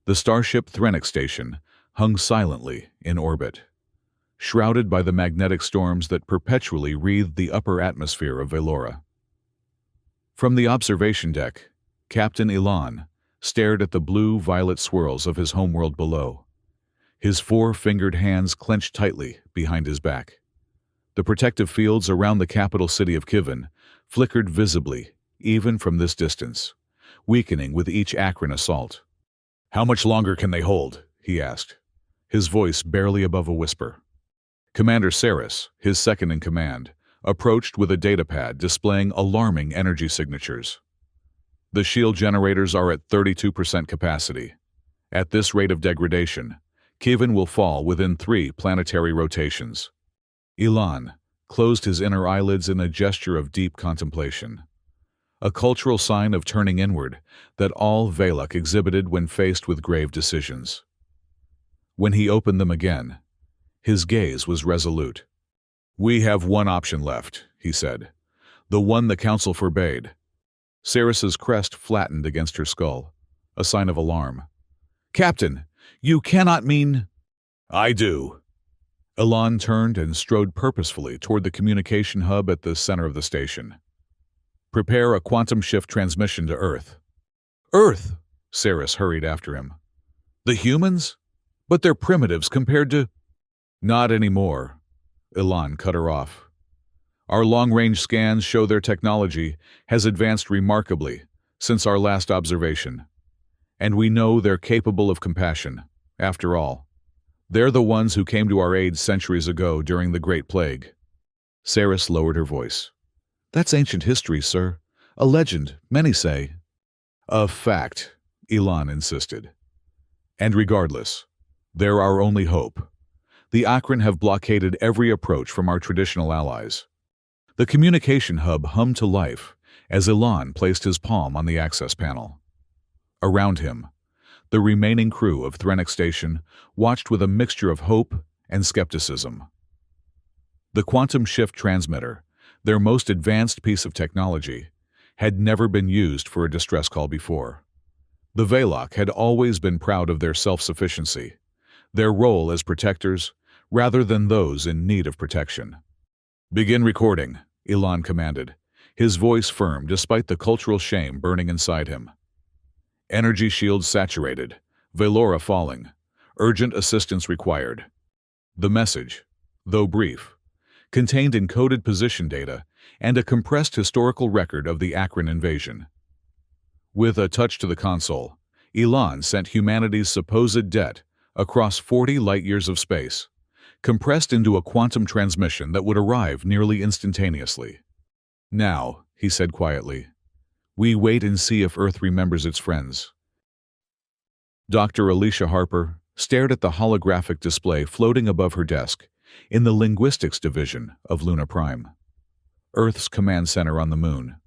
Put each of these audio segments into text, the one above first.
The starship Threnix station hung silently in orbit, shrouded by the magnetic storms that perpetually wreathed the upper atmosphere of Velora. From the observation deck, Captain Elan stared at the blue-violet swirls of his homeworld below, his four-fingered hands clenched tightly behind his back. The protective fields around the capital city of Kivin flickered visibly, even from this distance, weakening with each Akron assault. "How much longer can they hold?" he asked, his voice barely above a whisper. Commander Saris, his second-in-command, approached with a datapad displaying alarming energy signatures. "The shield generators are at 32% capacity. At this rate of degradation, Kivin will fall within 3 planetary rotations." Elan closed his inner eyelids in a gesture of deep contemplation, a cultural sign of turning inward that all Velok exhibited when faced with grave decisions. When he opened them again, his gaze was resolute. "We have one option left," he said, "the one the Council forbade." Saris's crest flattened against her skull, a sign of alarm. "Captain, you cannot mean—" "I do." Elan turned and strode purposefully toward the communication hub at the center of the station. "Prepare a quantum shift transmission to Earth." "Earth!" Saris hurried after him. "The humans? But they're primitives compared to—" "Not anymore," Elan cut her off. "Our long-range scans show their technology has advanced remarkably since our last observation. And we know they're capable of compassion, after all. They're the ones who came to our aid centuries ago during the Great Plague." Saris lowered her voice. "That's ancient history, sir. A legend, many say." "A fact," Elan insisted. "And regardless, they're our only hope. The Akron have blockaded every approach from our traditional allies." The communication hub hummed to life as Elan placed his palm on the access panel. Around him, the remaining crew of Threnix Station watched with a mixture of hope and skepticism. The quantum shift transmitter, their most advanced piece of technology, had never been used for a distress call before. The Velok had always been proud of their self-sufficiency, their role as protectors rather than those in need of protection. "Begin recording," Elan commanded, his voice firm despite the cultural shame burning inside him. "Energy shields saturated. Velora falling. Urgent assistance required." The message, though brief, contained encoded position data and a compressed historical record of the Akron invasion. With a touch to the console, Elan sent humanity's supposed debt across 40 light-years of space, compressed into a quantum transmission that would arrive nearly instantaneously. "Now," he said quietly, "we wait and see if Earth remembers its friends." Dr. Alicia Harper stared at the holographic display floating above her desk in the linguistics division of Luna Prime, Earth's command center on the Moon.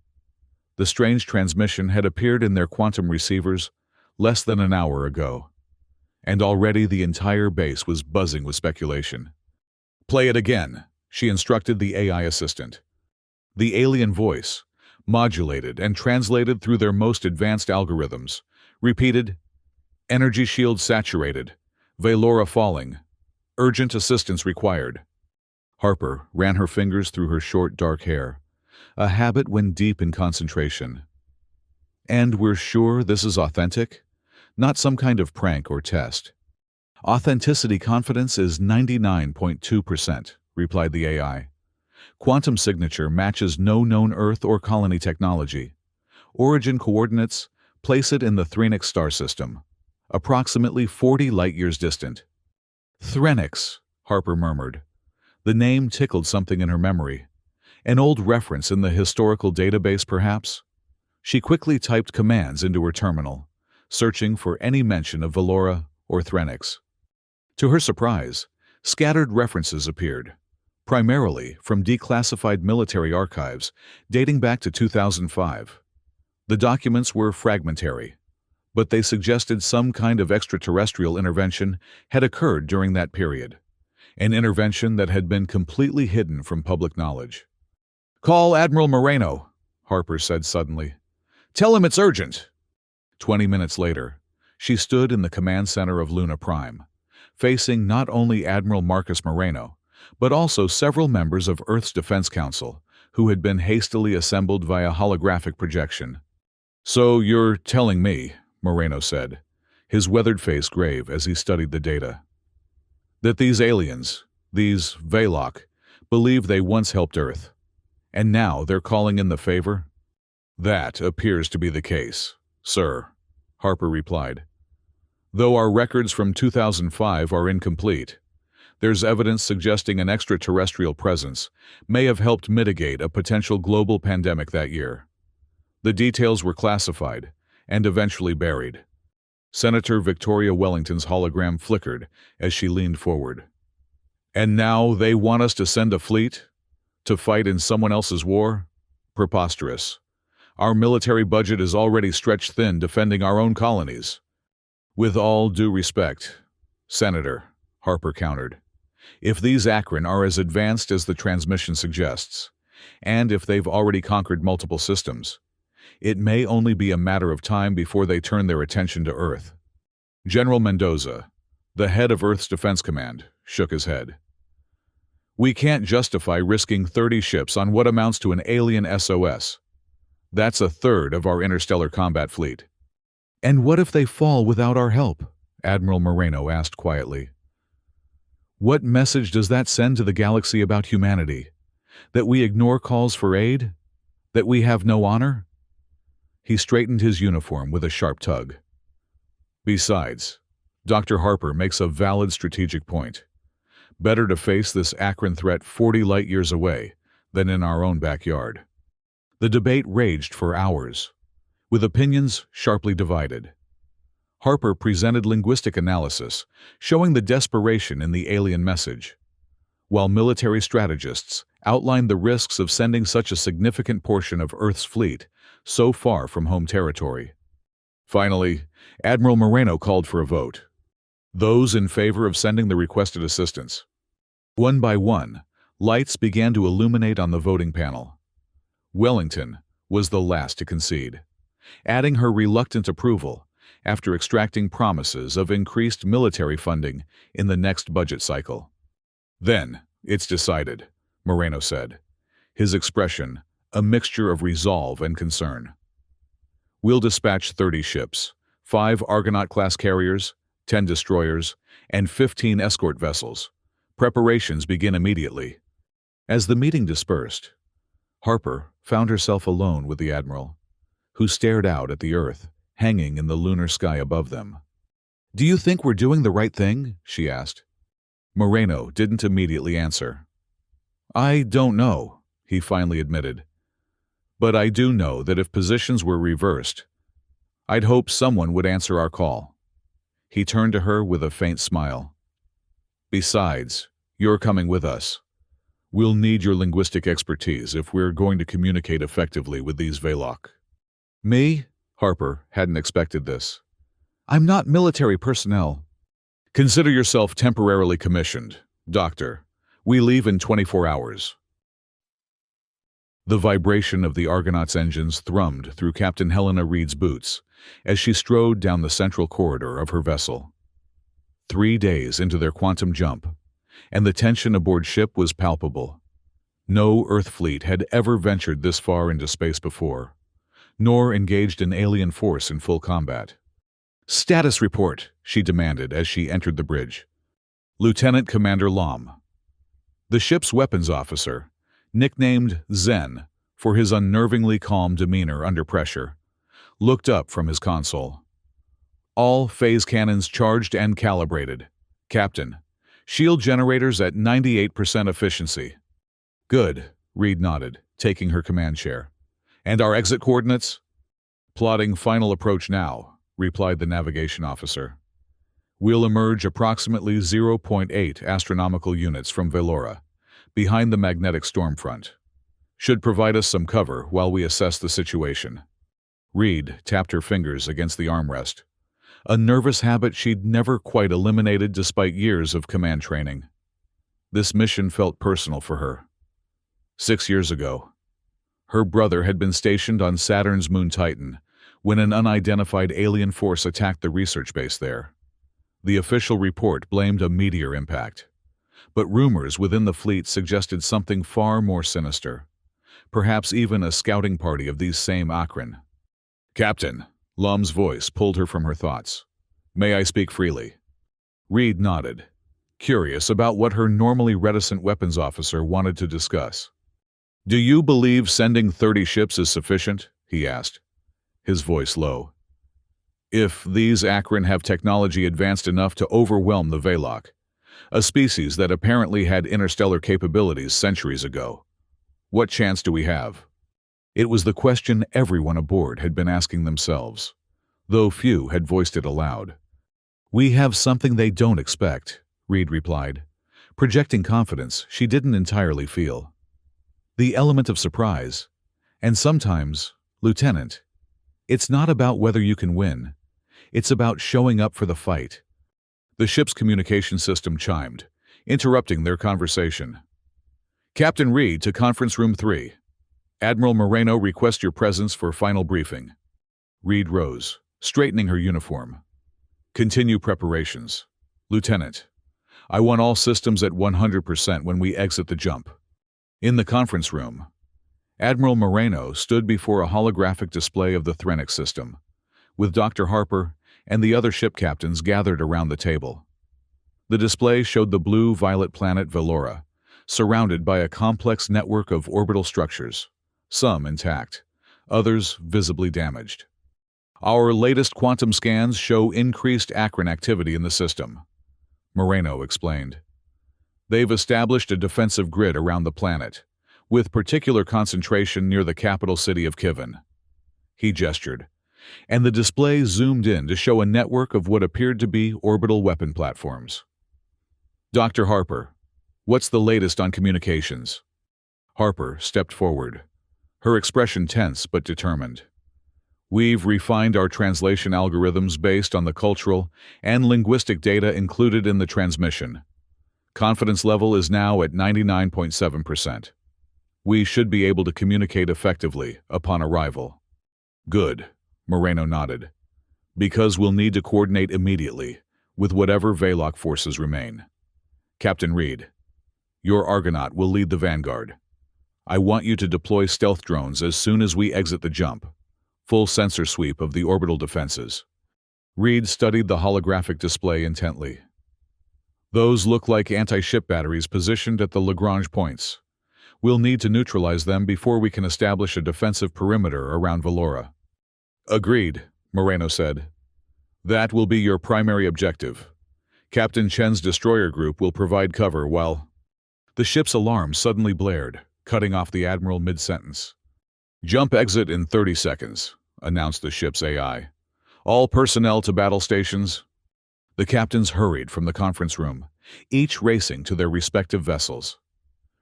The strange transmission had appeared in their quantum receivers less than an hour ago, and already the entire base was buzzing with speculation. "Play it again," she instructed the AI assistant. The alien voice, modulated and translated through their most advanced algorithms, repeated, "Energy shield saturated. Velora falling. Urgent assistance required." Harper ran her fingers through her short, dark hair, a habit when deep in concentration. "And we're sure this is authentic? Not some kind of prank or test?" "Authenticity confidence is 99.2%, replied the AI. "Quantum signature matches no known Earth or colony technology. Origin coordinates place it in the Threnix star system, approximately 40 light-years distant." "Threnix," Harper murmured. The name tickled something in her memory. An old reference in the historical database, perhaps? She quickly typed commands into her terminal, searching for any mention of Velora or Threnix. To her surprise, scattered references appeared, primarily from declassified military archives dating back to 2005. The documents were fragmentary, but they suggested some kind of extraterrestrial intervention had occurred during that period, an intervention that had been completely hidden from public knowledge. "Call Admiral Moreno," Harper said suddenly. "Tell him it's urgent." 20 minutes later, She stood in the command center of Luna Prime, facing not only Admiral Marcus Moreno, but also several members of Earth's Defense Council, who had been hastily assembled via holographic projection. "So you're telling me," Moreno said, his weathered face grave as he studied the data, "that these aliens, these Veloc, believe they once helped Earth, and now they're calling in the favor?" "That appears to be the case, sir," Harper replied. "Though our records from 2005 are incomplete, there's evidence suggesting an extraterrestrial presence may have helped mitigate a potential global pandemic that year. The details were classified and eventually buried." Senator Victoria Wellington's hologram flickered as she leaned forward. "And now they want us to send a fleet? To fight in someone else's war? Preposterous. Our military budget is already stretched thin defending our own colonies." "With all due respect, Senator," Harper countered, "if these Akron are as advanced as the transmission suggests, and if they've already conquered multiple systems, it may only be a matter of time before they turn their attention to Earth." General Mendoza, the head of Earth's Defense Command, shook his head. "We can't justify risking 30 ships on what amounts to an alien SOS. That's a third of our interstellar combat fleet." "And what if they fall without our help?" Admiral Moreno asked quietly. "What message does that send to the galaxy about humanity? That we ignore calls for aid? That we have no honor?" He straightened his uniform with a sharp tug. "Besides, Dr. Harper makes a valid strategic point. Better to face this Akron threat 40 light-years away than in our own backyard." The debate raged for hours, with opinions sharply divided. Harper presented linguistic analysis, showing the desperation in the alien message, while military strategists outlined the risks of sending such a significant portion of Earth's fleet so far from home territory. Finally, Admiral Moreno called for a vote. Those in favor of sending the requested assistance. One by one, lights began to illuminate on the voting panel. Wellington was the last to concede, adding her reluctant approval after extracting promises of increased military funding in the next budget cycle. "Then, it's decided," Moreno said, his expression a mixture of resolve and concern. "We'll dispatch 30 ships, 5 Argonaut-class carriers, 10 destroyers, and 15 escort vessels. Preparations begin immediately." As the meeting dispersed, Harper found herself alone with the Admiral, who stared out at the Earth hanging in the lunar sky above them. "Do you think we're doing the right thing?" she asked. Moreno didn't immediately answer. "I don't know," he finally admitted. "But I do know that if positions were reversed, I'd hope someone would answer our call." He turned to her with a faint smile. "Besides, you're coming with us. We'll need your linguistic expertise if we're going to communicate effectively with these Veloc." "Me?" Harper hadn't expected this. "I'm not military personnel." "Consider yourself temporarily commissioned, Doctor. We leave in 24 hours. The vibration of the Argonaut's engines thrummed through Captain Helena Reed's boots as she strode down the central corridor of her vessel. 3 days into their quantum jump, and the tension aboard ship was palpable. No Earth fleet had ever ventured this far into space before, nor engaged an alien force in full combat. "Status report," she demanded as she entered the bridge. Lieutenant Commander Lom, the ship's weapons officer, nicknamed Zen for his unnervingly calm demeanor under pressure, looked up from his console. "All phase cannons charged and calibrated. Captain, shield generators at 98% efficiency." "Good," Reed nodded, taking her command chair. "And our exit coordinates?" "Plotting final approach now," replied the navigation officer. "We'll emerge approximately 0.8 astronomical units from Velora, behind the magnetic storm front. Should provide us some cover while we assess the situation." Reed tapped her fingers against the armrest, a nervous habit she'd never quite eliminated despite years of command training. This mission felt personal for her. 6 years ago, her brother had been stationed on Saturn's moon Titan, when an unidentified alien force attacked the research base there. The official report blamed a meteor impact, but rumors within the fleet suggested something far more sinister, perhaps even a scouting party of these same Akron. "Captain," Lum's voice pulled her from her thoughts. "May I speak freely?" Reed nodded, curious about what her normally reticent weapons officer wanted to discuss. "Do you believe sending 30 ships is sufficient?" he asked, his voice low. "If these Akron have technology advanced enough to overwhelm the Velok, a species that apparently had interstellar capabilities centuries ago, what chance do we have?" It was the question everyone aboard had been asking themselves, though few had voiced it aloud. "We have something they don't expect," Reed replied, projecting confidence she didn't entirely feel. "The element of surprise. And sometimes, Lieutenant, it's not about whether you can win. It's about showing up for the fight." The ship's communication system chimed, interrupting their conversation. "Captain Reed to Conference Room 3. Admiral Moreno requests your presence for final briefing." Reed rose, straightening her uniform. "Continue preparations. Lieutenant, I want all systems at 100% when we exit the jump." In the conference room, Admiral Moreno stood before a holographic display of the Threnix system, with Dr. Harper and the other ship captains gathered around the table. The display showed the blue-violet planet Velora, surrounded by a complex network of orbital structures, some intact, others visibly damaged. "Our latest quantum scans show increased Akron activity in the system," Moreno explained. "They've established a defensive grid around the planet, with particular concentration near the capital city of Kivin." He gestured, and the display zoomed in to show a network of what appeared to be orbital weapon platforms. "Dr. Harper, what's the latest on communications?" Harper stepped forward, her expression tense but determined. "We've refined our translation algorithms based on the cultural and linguistic data included in the transmission. Confidence level is now at 99.7%. We should be able to communicate effectively upon arrival." "Good," Moreno nodded, "because we'll need to coordinate immediately with whatever Velok forces remain. Captain Reed, your Argonaut will lead the vanguard. I want you to deploy stealth drones as soon as we exit the jump. Full sensor sweep of the orbital defenses." Reed studied the holographic display intently. "Those look like anti-ship batteries positioned at the Lagrange points. We'll need to neutralize them before we can establish a defensive perimeter around Velora." "Agreed," Moreno said. "That will be your primary objective. Captain Chen's destroyer group will provide cover while—" The ship's alarm suddenly blared, cutting off the Admiral mid-sentence. "Jump exit in 30 seconds, announced the ship's AI. "All personnel to battle stations." The captains hurried from the conference room, each racing to their respective vessels.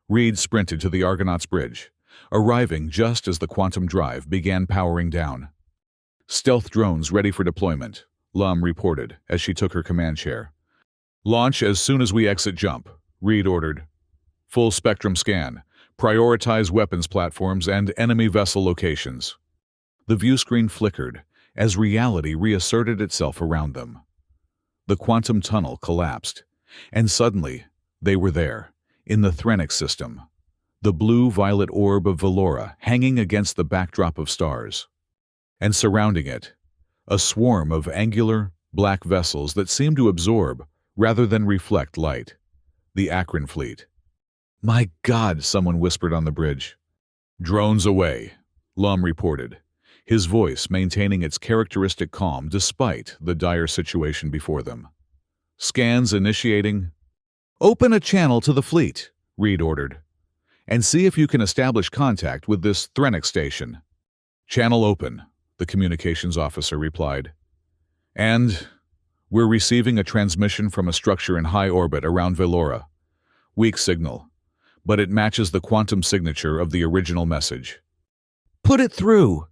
Reed sprinted to the Argonaut's bridge, arriving just as the quantum drive began powering down. "Stealth drones ready for deployment," Lum reported as she took her command chair. "Launch as soon as we exit jump," Reed ordered. "Full spectrum scan. Prioritize weapons platforms and enemy vessel locations." The view screen flickered as reality reasserted itself around them. The quantum tunnel collapsed, and suddenly they were there, in the Threnix system, the blue-violet orb of Velora hanging against the backdrop of stars. And surrounding it, a swarm of angular, black vessels that seemed to absorb rather than reflect light. The Akron fleet. "My God," someone whispered on the bridge. "Drones away," Lum reported, his voice maintaining its characteristic calm despite the dire situation before them. "Scans initiating." "Open a channel to the fleet," Reed ordered, "and see if you can establish contact with this Threnix station." "Channel open," the communications officer replied. "And we're receiving a transmission from a structure in high orbit around Velora. Weak signal, but it matches the quantum signature of the original message." "Put it through!"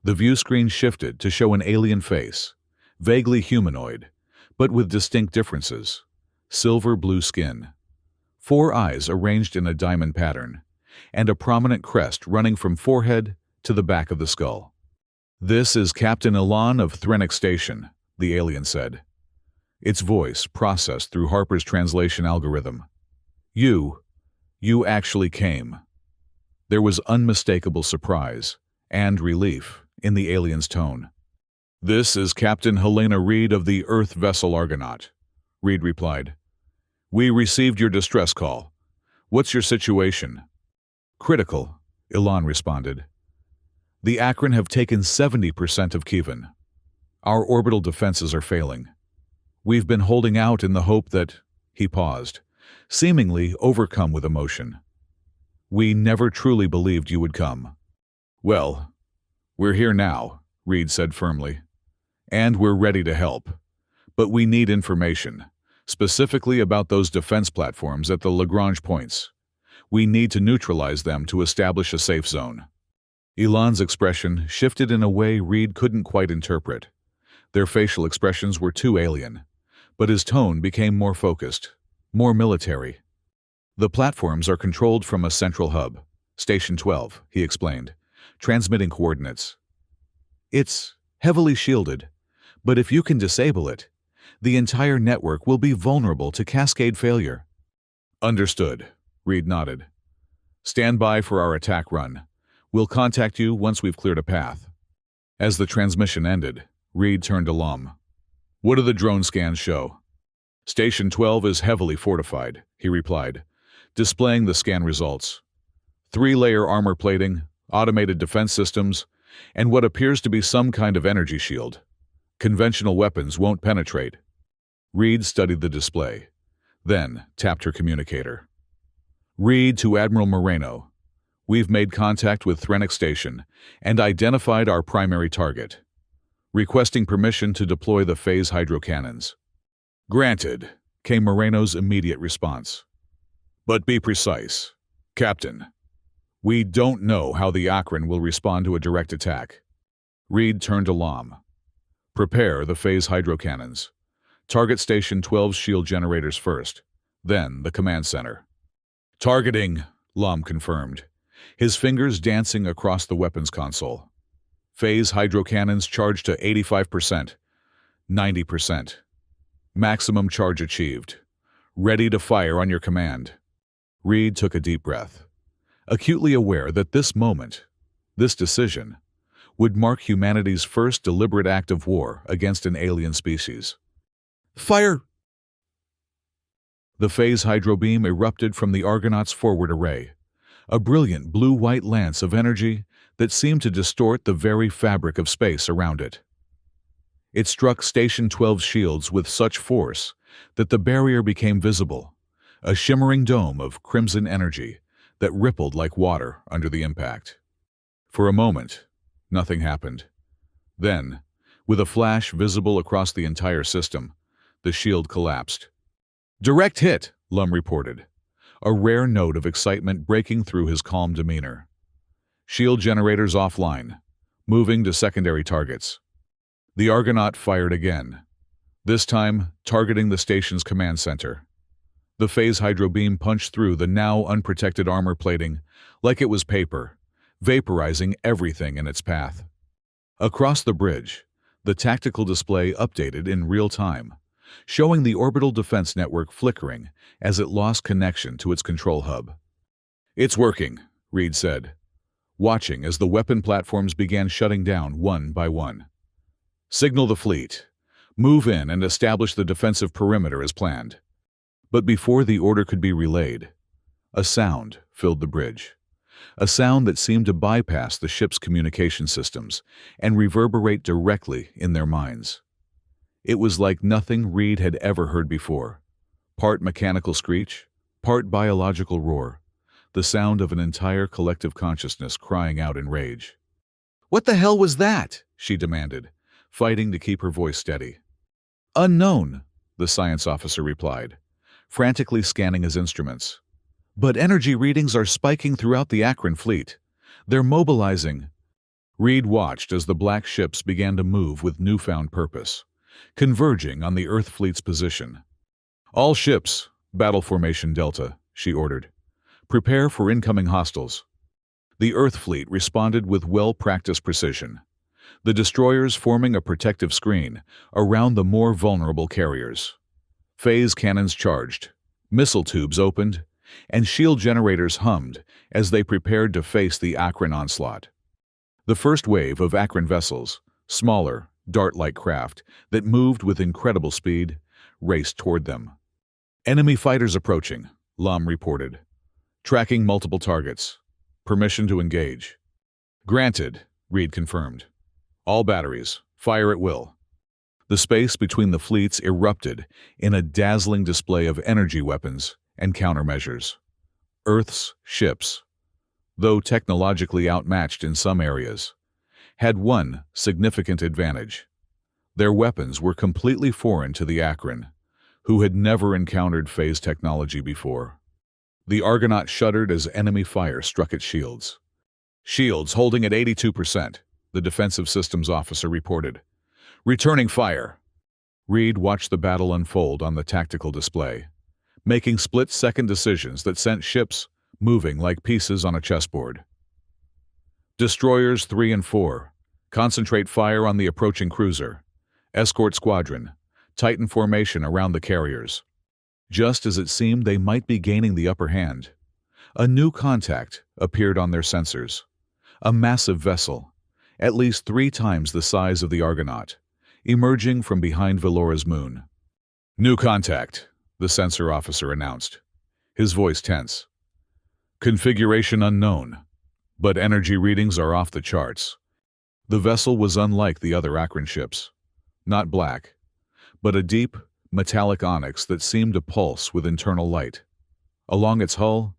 The view screen shifted to show an alien face, vaguely humanoid, but with distinct differences. Silver-blue skin, 4 eyes arranged in a diamond pattern, and a prominent crest running from forehead to the back of the skull. "This is Captain Elan of Threnix Station," the alien said, its voice processed through Harper's translation algorithm. You actually came." There was unmistakable surprise and relief in the alien's tone. "This is Captain Helena Reed of the Earth vessel Argonaut," Reed replied. "We received your distress call. What's your situation?" "Critical," Elan responded. "The Akron have taken 70% of Kievan. Our orbital defenses are failing. We've been holding out in the hope that—" He paused, seemingly overcome with emotion. "We never truly believed you would come." "Well, we're here now," Reed said firmly. "And we're ready to help. But we need information, specifically about those defense platforms at the Lagrange points. We need to neutralize them to establish a safe zone." Elan's expression shifted in a way Reed couldn't quite interpret. Their facial expressions were too alien, but his tone became more focused, more military. "The platforms are controlled from a central hub, Station 12, he explained, transmitting coordinates. "It's heavily shielded, but if you can disable it, the entire network will be vulnerable to cascade failure." "Understood," Reed nodded. "Stand by for our attack run. We'll contact you once we've cleared a path." As the transmission ended, Reed turned to Lum. "What do the drone scans show?" "Station 12 is heavily fortified," he replied, displaying the scan results. 3-layer armor plating, automated defense systems, and what appears to be some kind of energy shield. Conventional weapons won't penetrate. Reed studied the display, then tapped her communicator. "Reed to Admiral Moreno. We've made contact with Threnix Station and identified our primary target. Requesting permission to deploy the phase hydrocannons." "Granted," came Moreno's immediate response. "But be precise. Captain, we don't know how the Akron will respond to a direct attack." Reed turned to Lom. "Prepare the phase hydrocannons. Target Station 12's shield generators first, then the command center." "Targeting," Lom confirmed, his fingers dancing across the weapons console. "Phase hydrocannons charged to 85%, 90%. Maximum charge achieved. Ready to fire on your command." Reed took a deep breath, acutely aware that this moment, this decision, would mark humanity's first deliberate act of war against an alien species. "Fire!" The phase hydrobeam erupted from the Argonaut's forward array, a brilliant blue-white lance of energy that seemed to distort the very fabric of space around it. It struck Station 12's shields with such force that the barrier became visible, a shimmering dome of crimson energy that rippled like water under the impact. For a moment, nothing happened. Then, with a flash visible across the entire system, the shield collapsed. "Direct hit," Lum reported, a rare note of excitement breaking through his calm demeanor. "Shield generators offline, moving to secondary targets." The Argonaut fired again, this time targeting the station's command center. The phase hydrobeam punched through the now unprotected armor plating like it was paper, vaporizing everything in its path. Across the bridge, the tactical display updated in real time, showing the orbital defense network flickering as it lost connection to its control hub. "It's working," Reed said, watching as the weapon platforms began shutting down one by one. "Signal the fleet. Move in and establish the defensive perimeter as planned." But before the order could be relayed, a sound filled the bridge, a sound that seemed to bypass the ship's communication systems and reverberate directly in their minds. It was like nothing Reed had ever heard before, part mechanical screech, part biological roar, the sound of an entire collective consciousness crying out in rage. "What the hell was that?" she demanded, fighting to keep her voice steady. "Unknown," the science officer replied, frantically scanning his instruments. "But energy readings are spiking throughout the Akron fleet. They're mobilizing." Reed watched as the black ships began to move with newfound purpose, converging on the Earth fleet's position. "All ships, battle formation Delta," she ordered. "Prepare for incoming hostiles." The Earth fleet responded with well-practiced precision. the destroyers forming a protective screen around the more vulnerable carriers. Phase cannons charged, missile tubes opened, and shield generators hummed as they prepared to face the Akron onslaught. The first wave of Akron vessels, smaller, dart-like craft that moved with incredible speed, raced toward them. Enemy fighters approaching, Lom reported. Tracking multiple targets. Permission to engage. Granted, Reed confirmed. All batteries, fire at will. The space between the fleets erupted in a dazzling display of energy weapons and countermeasures. Earth's ships, though technologically outmatched in some areas, had one significant advantage. Their weapons were completely foreign to the Akron, who had never encountered phase technology before. The Argonaut shuddered as enemy fire struck its shields. Shields holding at 82%, the defensive systems officer reported. Returning fire. Reed watched the battle unfold on the tactical display, making split-second decisions that sent ships moving like pieces on a chessboard. Destroyers 3 and 4. Concentrate fire on the approaching cruiser. Escort squadron. Tighten formation around the carriers. Just as it seemed they might be gaining the upper hand, a new contact appeared on their sensors. A massive vessel, at least 3 times the size of the Argonaut, emerging from behind Velora's moon. New contact, the sensor officer announced, his voice tense. Configuration unknown, but energy readings are off the charts. The vessel was unlike the other Akron ships. Not black, but a deep, metallic onyx that seemed to pulse with internal light. Along its hull,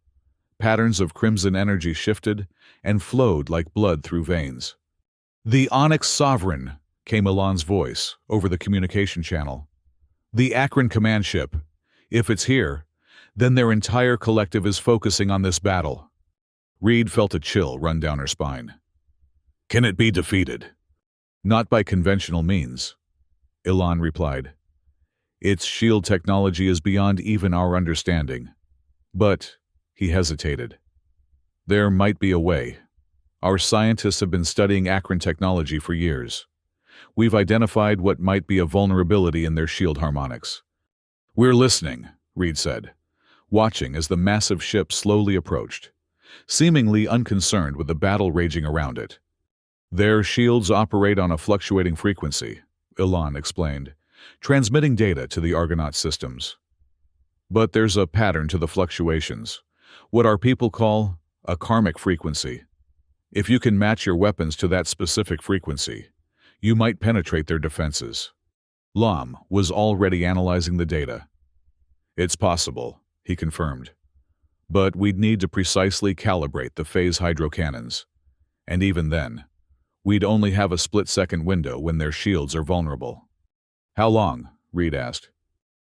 patterns of crimson energy shifted and flowed like blood through veins. The Onyx Sovereign, came Elan's voice over the communication channel. The Akron command ship. If it's here, then their entire collective is focusing on this battle. Reed felt a chill run down her spine. Can it be defeated? Not by conventional means, Elan replied. Its shield technology is beyond even our understanding. But, he hesitated. There might be a way. Our scientists have been studying Akron technology for years. We've identified what might be a vulnerability in their shield harmonics. We're listening, Reed said, watching as the massive ship slowly approached, seemingly unconcerned with the battle raging around it. Their shields operate on a fluctuating frequency, Elan explained, transmitting data to the Argonaut systems. But there's a pattern to the fluctuations, what our people call a karmic frequency. If you can match your weapons to that specific frequency, you might penetrate their defenses. Lom was already analyzing the data. It's possible, he confirmed. But we'd need to precisely calibrate the phase hydrocannons. And even then, we'd only have a split-second window when their shields are vulnerable. How long? Reed asked.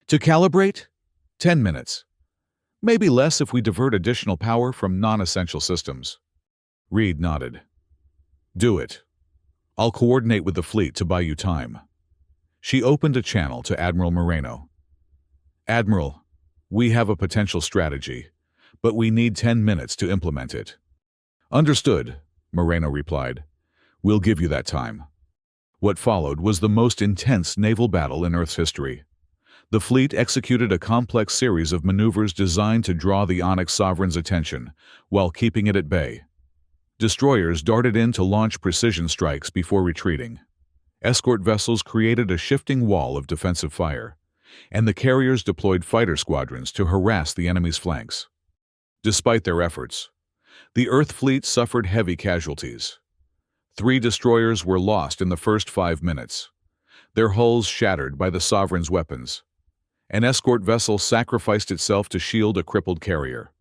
To calibrate? 10 minutes. Maybe less if we divert additional power from non-essential systems. Reed nodded. Do it. I'll coordinate with the fleet to buy you time. She opened a channel to Admiral Moreno. Admiral, we have a potential strategy, but we need 10 minutes to implement it. Understood, Moreno replied. We'll give you that time. What followed was the most intense naval battle in Earth's history. The fleet executed a complex series of maneuvers designed to draw the Onyx Sovereign's attention, while keeping it at bay. Destroyers darted in to launch precision strikes before retreating. Escort vessels created a shifting wall of defensive fire, and the carriers deployed fighter squadrons to harass the enemy's flanks. Despite their efforts, the Earth fleet suffered heavy casualties. 3 destroyers were lost in the first 5 minutes, their hulls shattered by the Sovereign's weapons. An escort vessel sacrificed itself to shield a crippled carrier,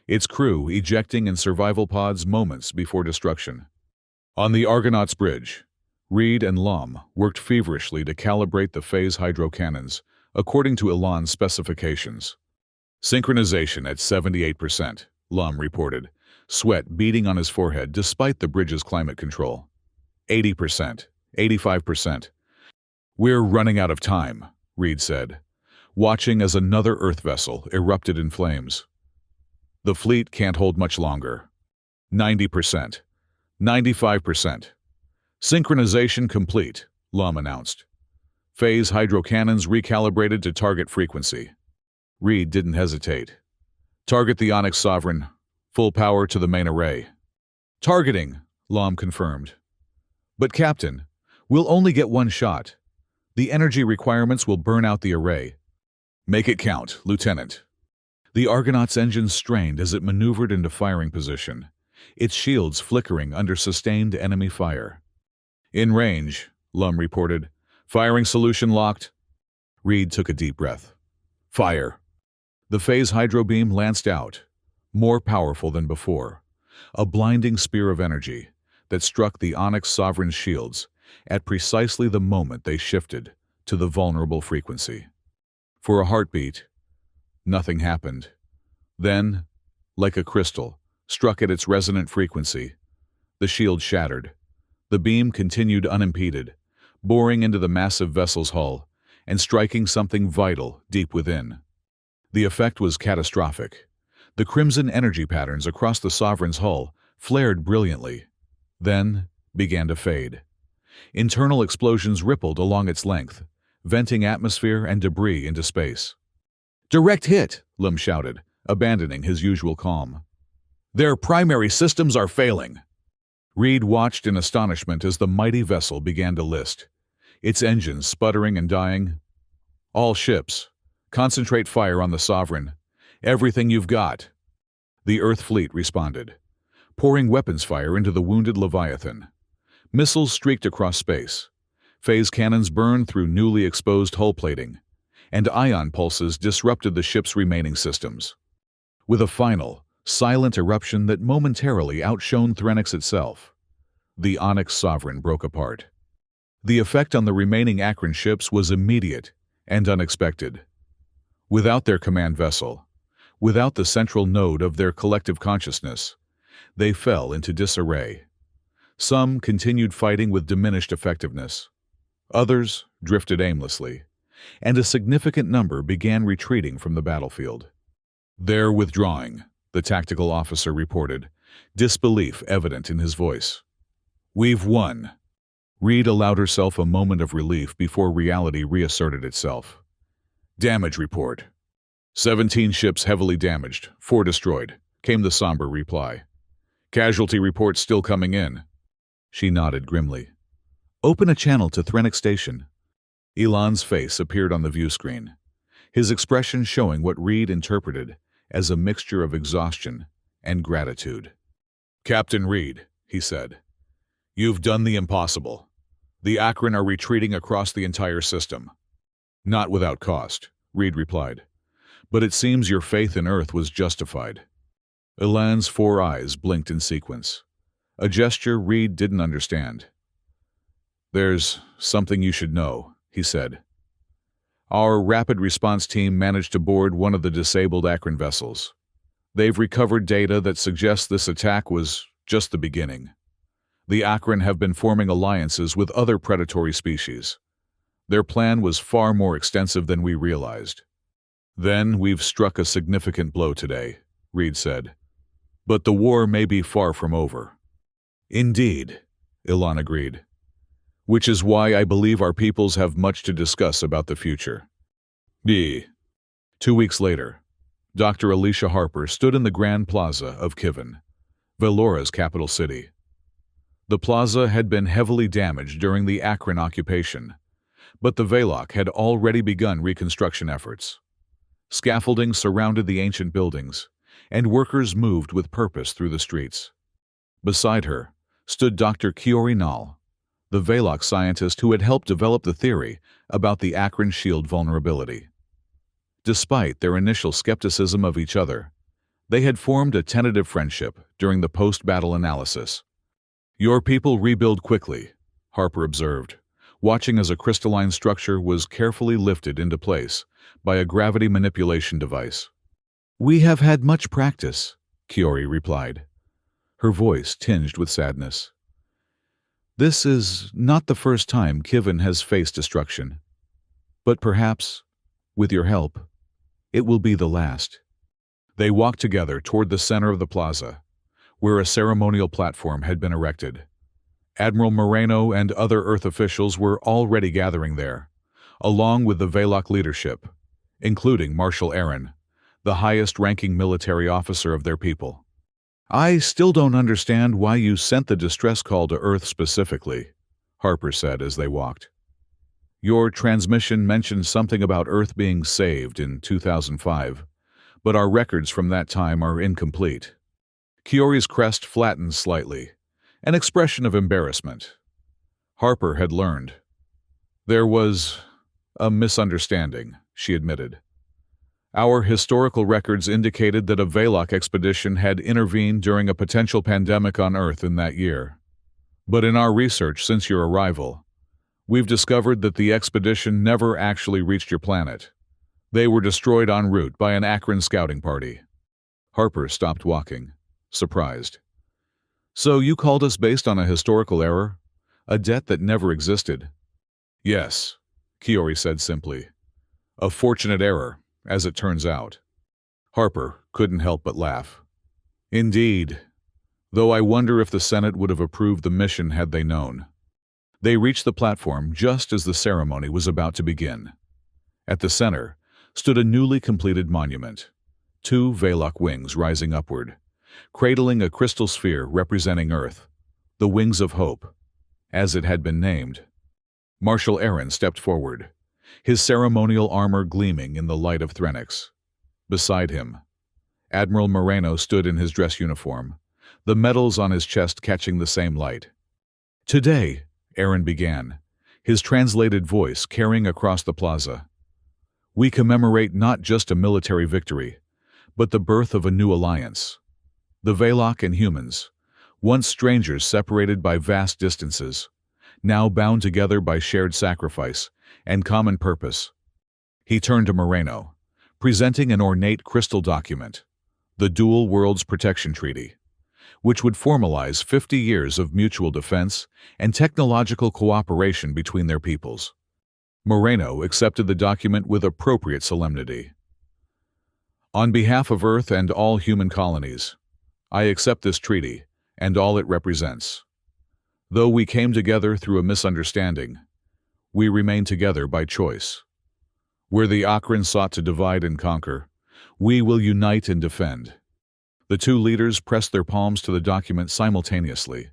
its crew ejecting in survival pods moments before destruction. On the Argonaut's bridge, Reed and Lom worked feverishly to calibrate the phase hydrocannons according to Elan's specifications. Synchronization at 78%, Lom reported, sweat beading on his forehead despite the bridge's climate control. 80%, 85%. We're running out of time, Reed said, watching as another Earth vessel erupted in flames. The fleet can't hold much longer. 90%, 95%. Synchronization complete, Lum announced. Phase hydrocannons recalibrated to target frequency. Reed didn't hesitate. Target the Onyx Sovereign. Full power to the main array. Targeting, Lum confirmed. But Captain, we'll only get one shot. The energy requirements will burn out the array. Make it count, Lieutenant. The Argonaut's engines strained as it maneuvered into firing position, its shields flickering under sustained enemy fire. In range, Lum reported. Firing solution locked. Reed took a deep breath. Fire. The phase hydro beam lanced out, more powerful than before, a blinding spear of energy that struck the Onyx Sovereign's shields at precisely the moment they shifted to the vulnerable frequency. For a heartbeat, nothing happened. Then, like a crystal, struck at its resonant frequency, the shield shattered. The beam continued unimpeded, boring into the massive vessel's hull and striking something vital deep within. The effect was catastrophic. The crimson energy patterns across the Sovereign's hull flared brilliantly, then began to fade. Internal explosions rippled along its length, venting atmosphere and debris into space. Direct hit, Lum shouted, abandoning his usual calm. Their primary systems are failing. Reed watched in astonishment as the mighty vessel began to list, its engines sputtering and dying. All ships, concentrate fire on the Sovereign. Everything you've got. The Earth fleet responded, pouring weapons fire into the wounded Leviathan. Missiles streaked across space. Phase cannons burned through newly exposed hull plating, and ion pulses disrupted the ship's remaining systems. With a final, silent eruption that momentarily outshone Threnix itself, the Onyx Sovereign broke apart. The effect on the remaining Akron ships was immediate and unexpected. Without their command vessel, without the central node of their collective consciousness, they fell into disarray. Some continued fighting with diminished effectiveness. Others drifted aimlessly, and a significant number began retreating from the battlefield. They're withdrawing, the tactical officer reported, disbelief evident in his voice. We've won. Reed allowed herself a moment of relief before reality reasserted itself. Damage report. 17 ships heavily damaged, 4 destroyed, came the somber reply. Casualty reports still coming in. She nodded grimly. Open a channel to Threnix Station. Elon's face appeared on the view screen, his expression showing what Reed interpreted as a mixture of exhaustion and gratitude. Captain Reed, he said, you've done the impossible. The Akron are retreating across the entire system. Not without cost, Reed replied. But it seems your faith in Earth was justified. Elan's 4 eyes blinked in sequence, a gesture Reed didn't understand. There's something you should know, he said. Our rapid response team managed to board one of the disabled Akron vessels. They've recovered data that suggests this attack was just the beginning. The Akron have been forming alliances with other predatory species. Their plan was far more extensive than we realized. Then we've struck a significant blow today, Reed said. But the war may be far from over. Indeed, Elon agreed. Which is why I believe our peoples have much to discuss about the future. 2 weeks later, Dr. Alicia Harper stood in the Grand Plaza of Kivin, Velora's capital city. The plaza had been heavily damaged during the Akron occupation, but the Velok had already begun reconstruction efforts. Scaffolding surrounded the ancient buildings, and workers moved with purpose through the streets. Beside her stood Dr. Kiori Nal, the Velok scientist who had helped develop the theory about the Akron shield vulnerability. Despite their initial skepticism of each other, they had formed a tentative friendship during the post-battle analysis. Your people rebuild quickly, Harper observed, watching as a crystalline structure was carefully lifted into place by a gravity manipulation device. We have had much practice, Kiori replied, her voice tinged with sadness. This is not the first time Kivin has faced destruction, but perhaps, with your help, it will be the last. They walked together toward the center of the plaza, where a ceremonial platform had been erected. Admiral Moreno and other Earth officials were already gathering there, along with the Veloc leadership, including Marshal Aaron, the highest-ranking military officer of their people. "I still don't understand why you sent the distress call to Earth specifically," Harper said as they walked. "Your transmission mentioned something about Earth being saved in 2005, but our records from that time are incomplete." Kiori's crest flattened slightly, an expression of embarrassment. Harper had learned. "There was a misunderstanding," she admitted. "Our historical records indicated that a Veloc expedition had intervened during a potential pandemic on Earth in that year. But in our research since your arrival, we've discovered that the expedition never actually reached your planet. They were destroyed en route by an Akron scouting party." Harper stopped walking, surprised. "So you called us based on a historical error? A debt that never existed?" "Yes," Kiori said simply. "A fortunate error, as it turns out." Harper couldn't help but laugh. "Indeed, though I wonder if the Senate would have approved the mission had they known." They reached the platform just as the ceremony was about to begin. At the center stood a newly completed monument, 2 Veloc wings rising upward, cradling a crystal sphere representing Earth, the Wings of Hope, as it had been named. Marshal Aaron stepped forward, his ceremonial armor gleaming in the light of Threnix. Beside him, Admiral Moreno stood in his dress uniform, the medals on his chest catching the same light. "Today," Aaron began, his translated voice carrying across the plaza, "we commemorate not just a military victory, but the birth of a new alliance. The Veloc and humans, once strangers separated by vast distances, now bound together by shared sacrifice and common purpose." He turned to Moreno, presenting an ornate crystal document, the Dual Worlds Protection Treaty, which would formalize 50 years of mutual defense and technological cooperation between their peoples. Moreno accepted the document with appropriate solemnity. "On behalf of Earth and all human colonies, I accept this treaty and all it represents. Though we came together through a misunderstanding, we remain together by choice. Where the Akron sought to divide and conquer, we will unite and defend." The 2 leaders pressed their palms to the document simultaneously,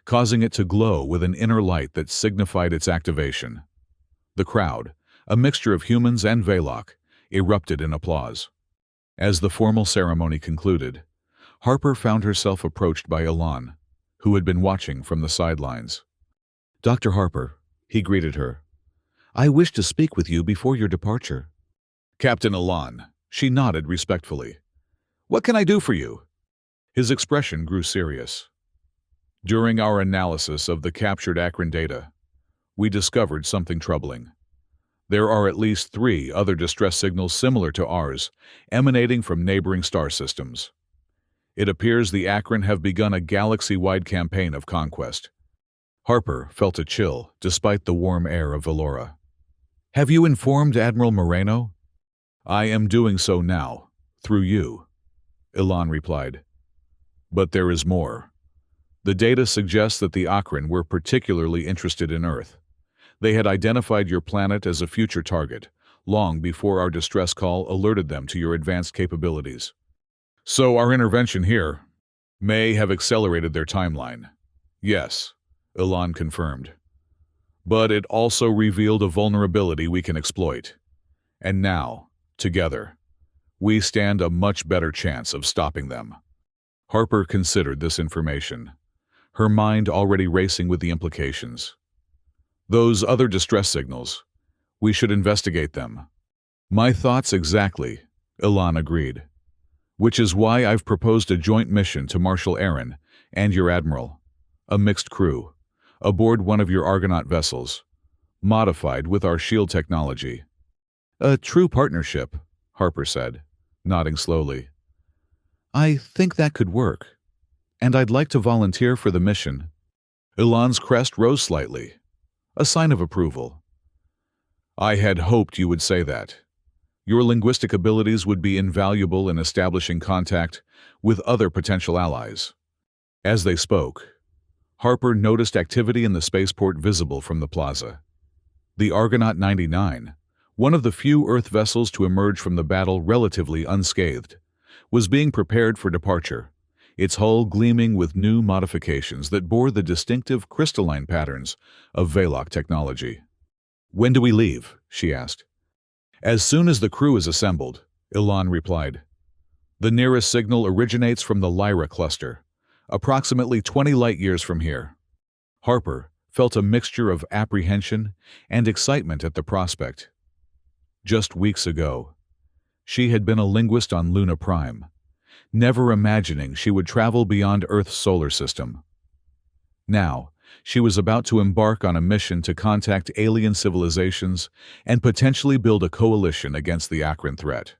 causing it to glow with an inner light that signified its activation. The crowd, a mixture of humans and Veloc, erupted in applause. As the formal ceremony concluded, Harper found herself approached by Elan, who had been watching from the sidelines. "Dr. Harper," he greeted her, "I wish to speak with you before your departure." "Captain Elan," she nodded respectfully. "What can I do for you?" His expression grew serious. "During our analysis of the captured Akron data, we discovered something troubling. There are at least 3 other distress signals similar to ours, emanating from neighboring star systems. It appears the Akron have begun a galaxy-wide campaign of conquest." Harper felt a chill despite the warm air of Velora. "Have you informed Admiral Moreno?" "I am doing so now, through you," Elan replied. "But there is more. The data suggests that the Akron were particularly interested in Earth. They had identified your planet as a future target, long before our distress call alerted them to your advanced capabilities. So our intervention here may have accelerated their timeline." "Yes," Elan confirmed. "But it also revealed a vulnerability we can exploit. And now, together, we stand a much better chance of stopping them." Harper considered this information, her mind already racing with the implications. "Those other distress signals, we should investigate them." "My thoughts exactly," Elan agreed. "Which is why I've proposed a joint mission to Marshal Aaron and your Admiral, a mixed crew, aboard one of your Argonaut vessels, modified with our shield technology." "A true partnership," Harper said, nodding slowly. "I think that could work, and I'd like to volunteer for the mission." Elan's crest rose slightly, a sign of approval. "I had hoped you would say that. Your linguistic abilities would be invaluable in establishing contact with other potential allies." As they spoke, Harper noticed activity in the spaceport visible from the plaza. The Argonaut 99, one of the few Earth vessels to emerge from the battle relatively unscathed, was being prepared for departure, its hull gleaming with new modifications that bore the distinctive crystalline patterns of Veloc technology. "When do we leave?" she asked. "As soon as the crew is assembled," Ilan replied. "The nearest signal originates from the Lyra cluster, approximately 20 light-years from here." Harper felt a mixture of apprehension and excitement at the prospect. Just weeks ago, she had been a linguist on Luna Prime, never imagining she would travel beyond Earth's solar system. Now, she was about to embark on a mission to contact alien civilizations and potentially build a coalition against the Akron threat.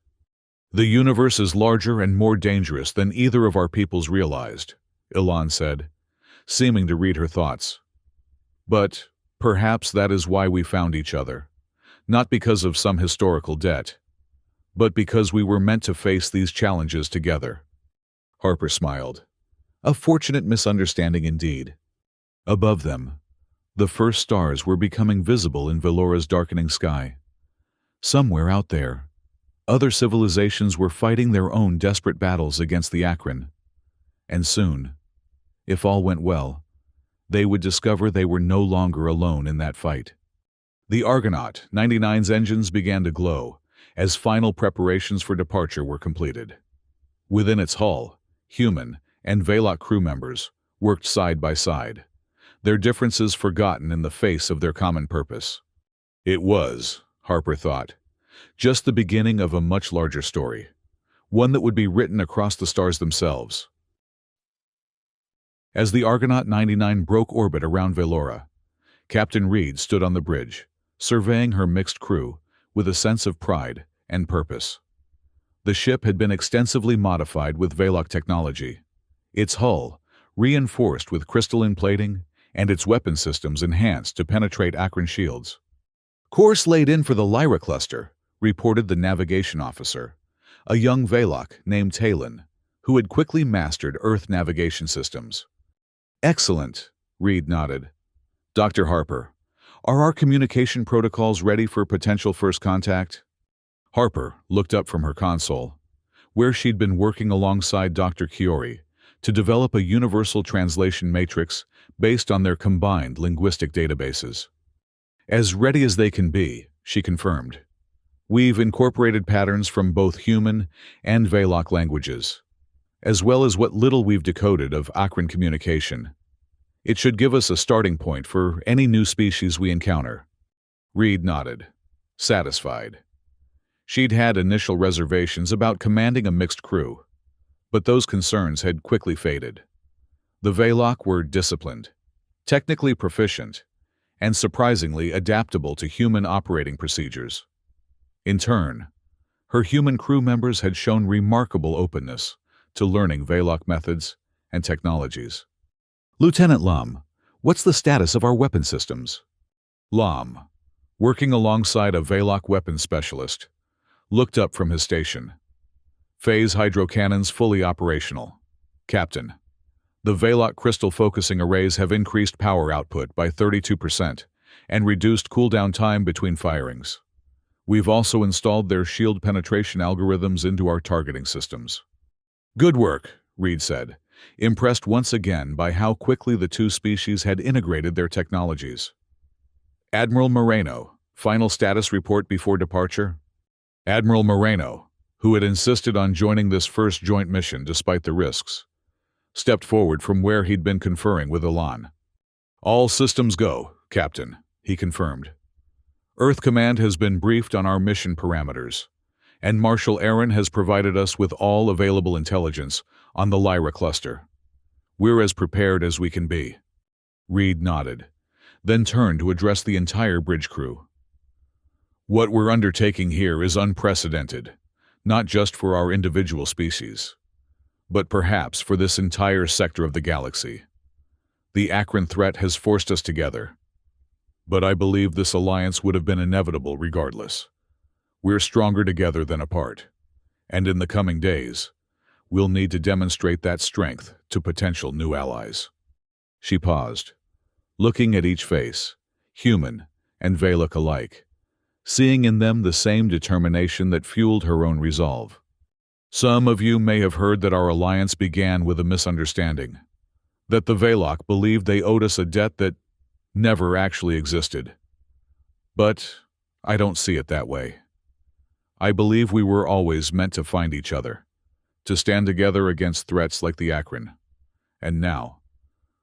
"The universe is larger and more dangerous than either of our peoples realized," Ilan said, seeming to read her thoughts. "But perhaps that is why we found each other, not because of some historical debt, but because we were meant to face these challenges together." Harper smiled. A fortunate misunderstanding indeed. Above them, the first stars were becoming visible in Velora's darkening sky. Somewhere out there, other civilizations were fighting their own desperate battles against the Akron. And soon, if all went well, they would discover they were no longer alone in that fight. The Argonaut 99's engines began to glow as final preparations for departure were completed. Within its hull, human and Veloc crew members worked side by side, their differences forgotten in the face of their common purpose. It was, Harper thought, just the beginning of a much larger story, one that would be written across the stars themselves. As the Argonaut 99 broke orbit around Velora, Captain Reed stood on the bridge, surveying her mixed crew with a sense of pride and purpose. The ship had been extensively modified with Veloc technology, its hull reinforced with crystalline plating and its weapon systems enhanced to penetrate Akron shields. "Course laid in for the Lyra cluster," reported the navigation officer, a young Veloc named Talon, who had quickly mastered Earth navigation systems. "Excellent," Reed nodded. "Dr. Harper, are our communication protocols ready for potential first contact?" Harper looked up from her console, where she'd been working alongside Dr. Chiori to develop a universal translation matrix based on their combined linguistic databases. "As ready as they can be," she confirmed. "We've incorporated patterns from both human and Veloc languages, as well as what little we've decoded of Akron communication. It should give us a starting point for any new species we encounter." Reed nodded, satisfied. She'd had initial reservations about commanding a mixed crew, but those concerns had quickly faded. The Veloc were disciplined, technically proficient, and surprisingly adaptable to human operating procedures. In turn, her human crew members had shown remarkable openness to learning Veloc methods and technologies. "Lieutenant Lam, what's the status of our weapon systems?" Lam, working alongside a Veloc weapons specialist, looked up from his station. "Phase hydrocannons fully operational. Captain, the Veloc crystal focusing arrays have increased power output by 32% and reduced cooldown time between firings. We've also installed their shield penetration algorithms into our targeting systems." "Good work," Reed said, impressed once again by how quickly the two species had integrated their technologies. "Admiral Moreno, final status report before departure?" Admiral Moreno, who had insisted on joining this first joint mission despite the risks, stepped forward from where he'd been conferring with Ilan. "All systems go, Captain," he confirmed. "Earth Command has been briefed on our mission parameters, and Marshal Aaron has provided us with all available intelligence on the Lyra cluster. We're as prepared as we can be." Reed nodded, then turned to address the entire bridge crew. "What we're undertaking here is unprecedented, not just for our individual species, but perhaps for this entire sector of the galaxy. The Akron threat has forced us together, but I believe this alliance would have been inevitable regardless. We're stronger together than apart, and in the coming days, we'll need to demonstrate that strength to potential new allies." She paused, looking at each face, human and Valak alike, seeing in them the same determination that fueled her own resolve. Some of you may have heard that our alliance began with a misunderstanding, that the Valak believed they owed us a debt that never actually existed. But I don't see it that way. I believe we were always meant to find each other, to stand together against threats like the Akron. And now,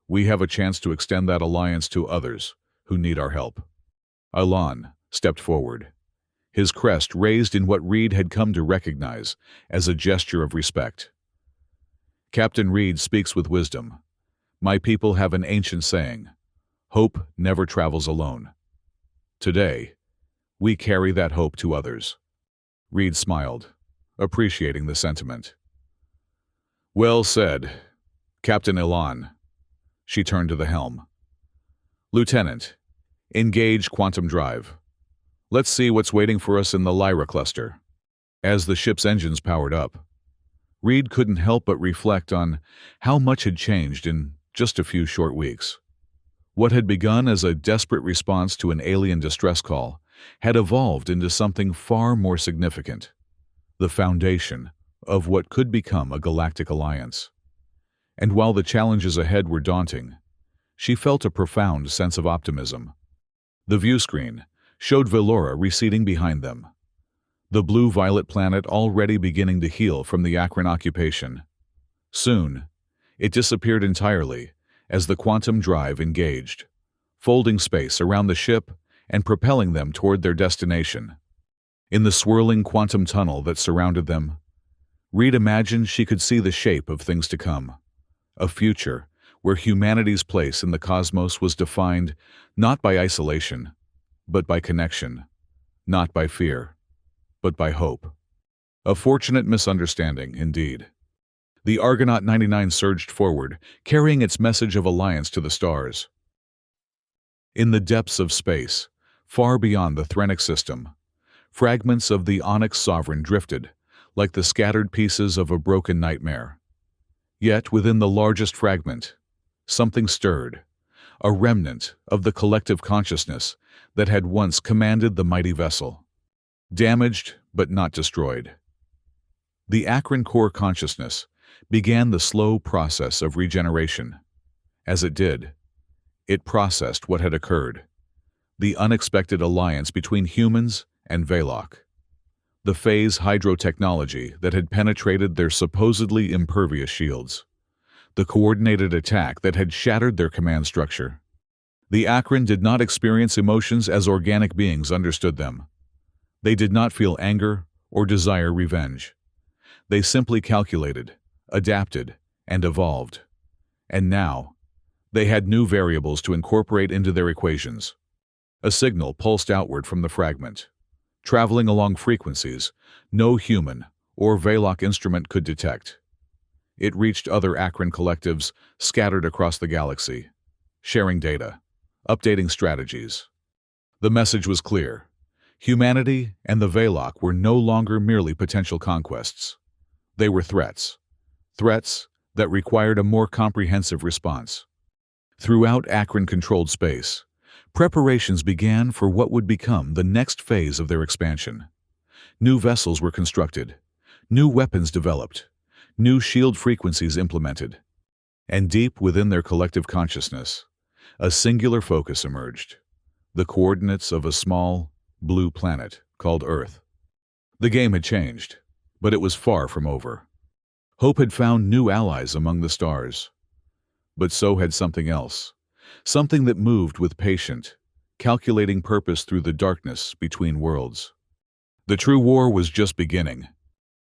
we have a chance to extend that alliance to others who need our help. Alon stepped forward, his crest raised in what Reed had come to recognize as a gesture of respect. Captain Reed speaks with wisdom. My people have an ancient saying, hope never travels alone. Today, we carry that hope to others. Reed smiled, appreciating the sentiment. Well said, Captain Alon. She turned to the helm. Lieutenant, engage quantum drive. Let's see what's waiting for us in the Lyra cluster. As the ship's engines powered up, Reed couldn't help but reflect on how much had changed in just a few short weeks. What had begun as a desperate response to an alien distress call had evolved into something far more significant, the foundation of what could become a galactic alliance. And while the challenges ahead were daunting, she felt a profound sense of optimism. The view screen showed Velora receding behind them, the blue-violet planet already beginning to heal from the Akron occupation. Soon, it disappeared entirely as the quantum drive engaged, folding space around the ship and propelling them toward their destination. In the swirling quantum tunnel that surrounded them, Reed imagined she could see the shape of things to come, a future where humanity's place in the cosmos was defined not by isolation, but by connection, not by fear, but by hope. A fortunate misunderstanding, indeed. The Argonaut 99 surged forward, carrying its message of alliance to the stars. In the depths of space, far beyond the Threnic system, fragments of the Onyx Sovereign drifted, like the scattered pieces of a broken nightmare. Yet within the largest fragment, something stirred, a remnant of the collective consciousness that had once commanded the mighty vessel. Damaged but not destroyed. The Akron core consciousness began the slow process of regeneration. As it did, it processed what had occurred, the unexpected alliance between humans and Valak, the phase hydrotechnology that had penetrated their supposedly impervious shields, the coordinated attack that had shattered their command structure. The Akron did not experience emotions as organic beings understood them. They did not feel anger or desire revenge. They simply calculated, adapted, and evolved. And now, they had new variables to incorporate into their equations. A signal pulsed outward from the fragment, traveling along frequencies no human or Valak instrument could detect. It reached other Akron collectives scattered across the galaxy, sharing data, updating strategies. The message was clear. Humanity and the Valak were no longer merely potential conquests. They were threats that required a more comprehensive response. Throughout Akron-controlled space, preparations began for what would become the next phase of their expansion. New vessels were constructed, new weapons developed, new shield frequencies implemented, and deep within their collective consciousness, a singular focus emerged, the coordinates of a small, blue planet called Earth. The game had changed, but it was far from over. Hope had found new allies among the stars. But so had something else, something that moved with patient, calculating purpose through the darkness between worlds. The true war was just beginning,